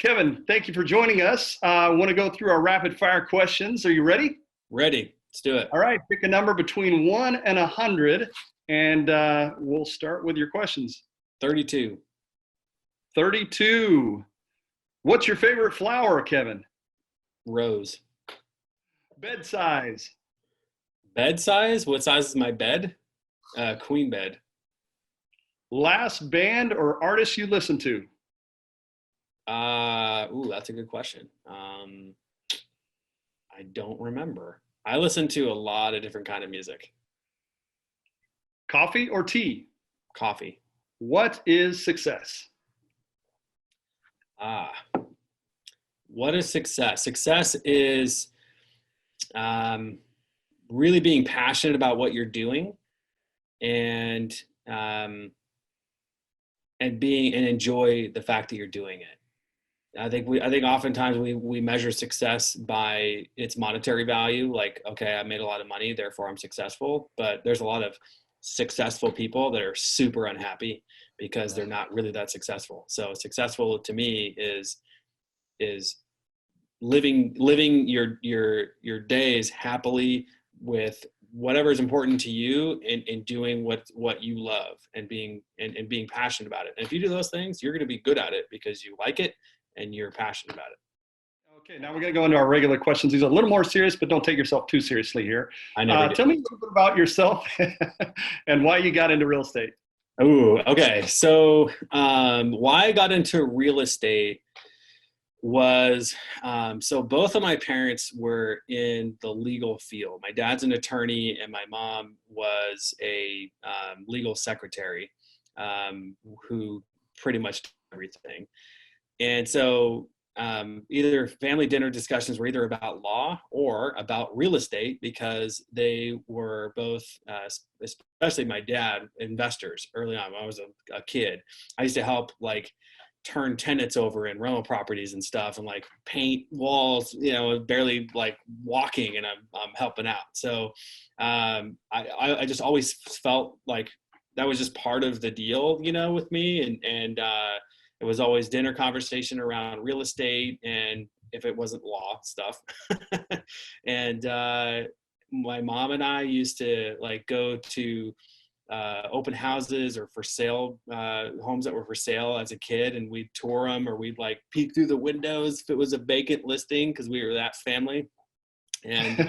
Kevin, thank you for joining us. I want to go through our rapid fire questions. Are you ready? Ready. Let's do it. All right, pick a number between 1 and 100, and we'll start with your questions. 32. 32. What's your favorite flower, Kevin? Rose. Bed size. Bed size? What size is my bed? Queen bed. Last band or artist you listen to? That's a good question. I don't remember. I listen to a lot of different kind of music. Coffee or tea? Coffee. What is success? What is success? Success is really being passionate about what you're doing and enjoy the fact that you're doing it. I think oftentimes we measure success by its monetary value. Like, okay, I made a lot of money, therefore I'm successful. But there's a lot of successful people that are super unhappy because they're not really that successful. So successful to me is living your days happily with whatever is important to you and doing what you love and being passionate about it. And if you do those things, you're going to be good at it because you like it and you're passionate about it. Okay, now we're going to go into our regular questions. These are a little more serious, but don't take yourself too seriously here. I never do. Tell me a little bit about yourself and why you got into real estate. Oh, okay. So why I got into real estate was, so both of my parents were in the legal field. My dad's an attorney and my mom was a legal secretary who pretty much did everything. And so either family dinner discussions were either about law or about real estate because they were both, especially my dad, investors early on when I was a kid. I used to help turn tenants over in rental properties and stuff and paint walls, barely walking, and I'm helping out. So I just always felt like that was just part of the deal, with me. And it was always dinner conversation around real estate and if it wasn't law stuff. And my mom and I used to go to open houses or for sale homes that were for sale as a kid, and we'd tour them or we'd peek through the windows if it was a vacant listing because we were that family. And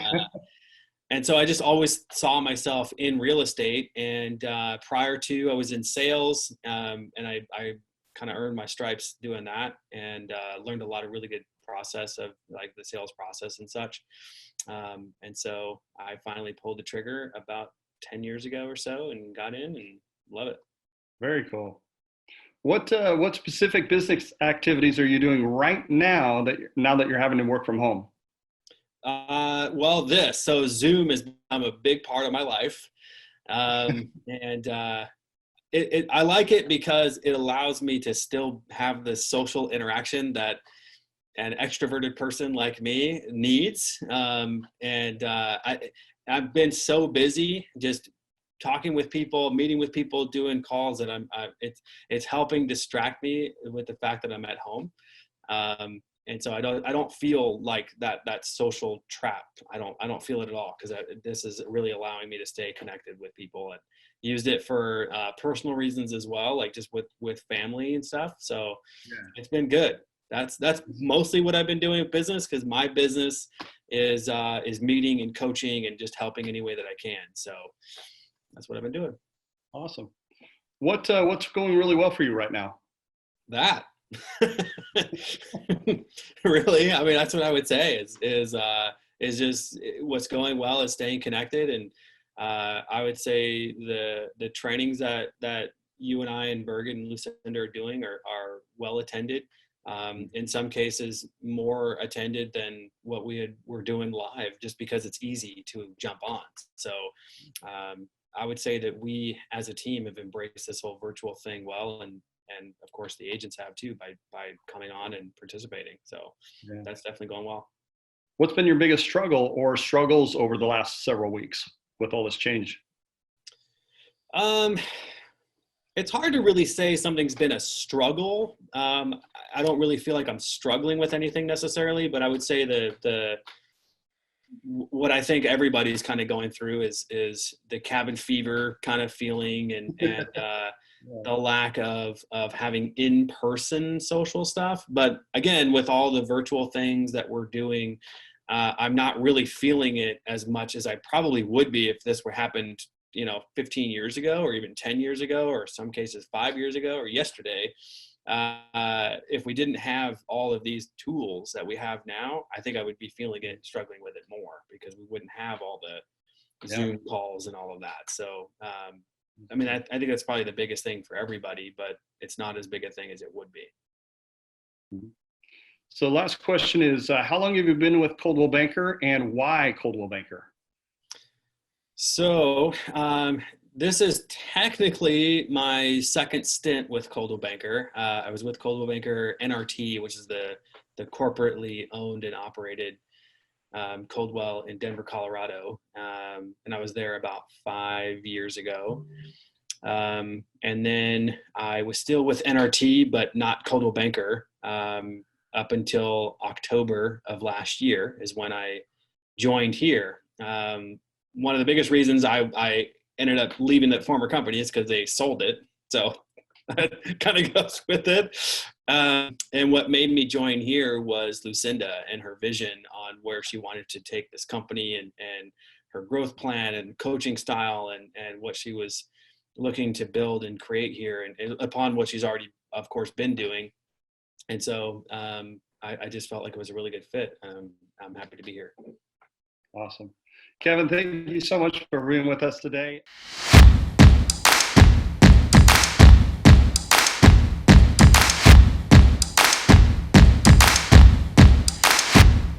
and so I just always saw myself in real estate. And prior to, I was in sales, and I kind of earned my stripes doing that, and learned a lot of really good process of the sales process and such. And so I finally pulled the trigger about 10 years ago or so and got in and love it. Very cool. What specific business activities are you doing right now that you're having to work from home? So Zoom has become a big part of my life. And I like it because it allows me to still have the social interaction that an extroverted person like me needs. I've been so busy just talking with people, meeting with people, doing calls that it's helping distract me with the fact that I'm at home. And so I don't feel like that social trap. I don't feel it at all because this is really allowing me to stay connected with people, and used it for personal reasons as well, just with family and stuff. So yeah. It's been good. That's mostly what I've been doing with business, because my business is meeting and coaching and just helping any way that I can. So that's what I've been doing. Awesome. What's going really well for you right now? That. Really, I mean, that's what I would say is just what's going well is staying connected. And I would say the trainings that you and I and Bergen and Lucinda are doing are well attended. In some cases more attended than what we're doing live, just because it's easy to jump on. So I would say that we as a team have embraced this whole virtual thing well, and of course the agents have too by coming on and participating. So yeah. That's definitely going well. What's been your biggest struggle or struggles over the last several weeks with all this change? It's hard to really say something's been a struggle. I don't really feel like I'm struggling with anything necessarily, but I would say what I think everybody's kind of going through is the cabin fever kind of feeling, and Yeah. the lack of having in-person social stuff. But again, with all the virtual things that we're doing, I'm not really feeling it as much as I probably would be if this were happened, 15 years ago, or even 10 years ago, or some cases 5 years ago, or yesterday. If we didn't have all of these tools that we have now, I think I would be feeling it, struggling with it more, because we wouldn't have all the Yeah. Zoom calls and all of that. So, I mean, I think that's probably the biggest thing for everybody, but it's not as big a thing as it would be. Mhm. So last question is, how long have you been with Coldwell Banker, and why Coldwell Banker? So, this is technically my second stint with Coldwell Banker. I was with Coldwell Banker NRT, which is the corporately owned and operated Coldwell in Denver, Colorado. And I was there about 5 years ago. And then I was still with NRT, but not Coldwell Banker, up until October of last year is when I joined here. One of the biggest reasons I ended up leaving that former company is because they sold it. So that kind of goes with it. And what made me join here was Lucinda and her vision on where she wanted to take this company, and her growth plan and coaching style, and what she was looking to build and create here, and upon what she's already, of course, been doing. And so I just felt like it was a really good fit. I'm happy to be here. Awesome. Kevin, thank you so much for being with us today.